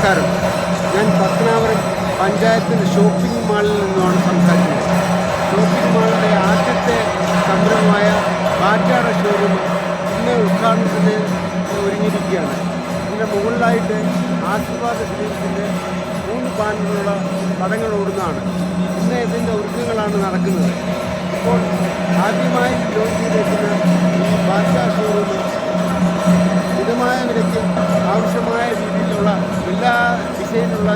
നമസ്കാരം. ഞാൻ പത്തനാപുരം പഞ്ചായത്തിൻ്റെ ഷോപ്പിംഗ് മാളിൽ നിന്നുമാണ് സംസാരിക്കുന്നത്. ഷോപ്പിംഗ് മാളിൻ്റെ ആദ്യത്തെ സംരംഭമായ ബാറ്റായുടെ ഷോറൂം ഇന്ന് ഉദ്ഘാടനത്തിന് ഒരുങ്ങിയിരിക്കുകയാണ്. ഇതിൻ്റെ മുകളിലായിട്ട് ആശീർവാദ ഫിലിംസിൻ്റെ 3 ബാനറുള്ള പടങ്ങൾ ഓടുന്നതാണ്. ഇന്ന് ഇതിൻ്റെ ഒരുക്കങ്ങളാണ് നടക്കുന്നത്. ഇപ്പോൾ ആദ്യമായി ലോഞ്ച് ചെയ്തിരിക്കുന്ന ഈ ബാറ്റ ഷോറൂം മിതമായ വിലയ്ക്ക് ആവശ്യമായ രീതിയിലുള്ള എല്ലാ ഡിസൈനുള്ള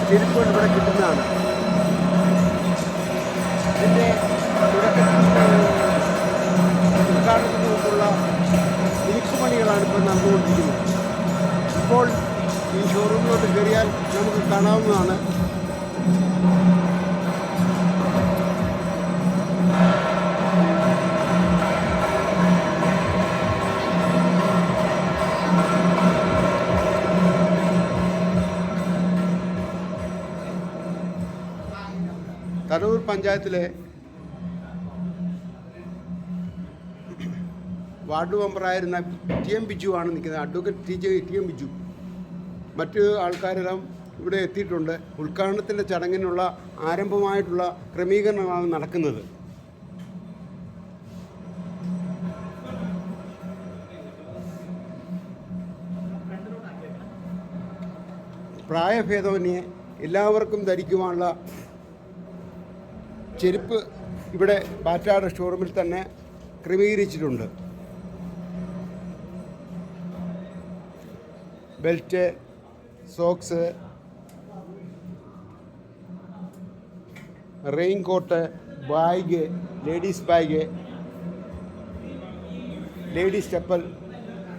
ചെരുപ്പുകൾ ഇവിടെ കിട്ടുന്നതാണ്. ഇതിൻ്റെ ഉദ്ഘാടനത്തിന് മുമ്പുള്ള മിനുക്കുപണികളാണ് ഇപ്പോൾ നടന്നുകൊണ്ടിരിക്കുന്നത്. ഇപ്പോൾ ഈ ഷോറൂമിലോട്ട് കയറിയാൽ നമുക്ക് കാണാവുന്നതാണ് തരൂർ പഞ്ചായത്തിലെ വാർഡ് മെമ്പറായിരുന്ന TM ബിജു ആണ് നിൽക്കുന്നത്. Advocate TM Biju. മറ്റ് ആൾക്കാരെല്ലാം ഇവിടെ എത്തിയിട്ടുണ്ട്. ഉദ്ഘാടനത്തിൻ്റെ ചടങ്ങിനുള്ള ആരംഭമായിട്ടുള്ള ക്രമീകരണമാണ് നടക്കുന്നത്. പ്രായഭേദമന്യേ എല്ലാവർക്കും ധരിക്കുവാനുള്ള ചെരുപ്പ് ഇവിടെ ബാറ്റയുടെ ഷോറൂമിൽ തന്നെ ക്രമീകരിച്ചിട്ടുണ്ട്. Belt, socks, raincoat, bag, ladies bag, ladies chappal,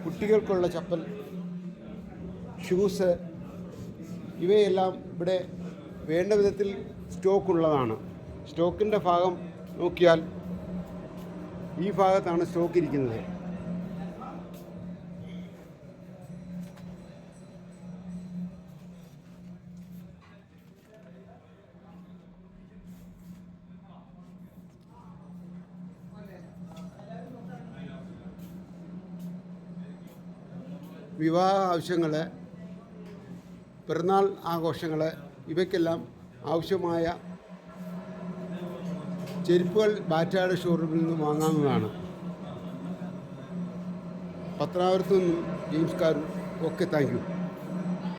കുട്ടികൾക്കുള്ള ചപ്പൽ, ഷൂസ്, ഇവയെല്ലാം ഇവിടെ വേണ്ട വിധത്തിൽ സ്റ്റോക്കുള്ളതാണ്. സ്റ്റോക്കിൻ്റെ ഭാഗം നോക്കിയാൽ ഈ ഭാഗത്താണ് സ്റ്റോക്ക് ഇരിക്കുന്നത്. വിവാഹ ആവശ്യങ്ങൾ, പിറന്നാൾ ആഘോഷങ്ങൾ, ഇവയ്ക്കെല്ലാം ആവശ്യമായ ചെരുപ്പുകൾ ബാറ്റയുടെ ഷോറൂമിൽ നിന്ന് വാങ്ങാവുന്നതാണ്. പത്തനാപുരത്തു നിന്നും James Karu. Okay, thank U.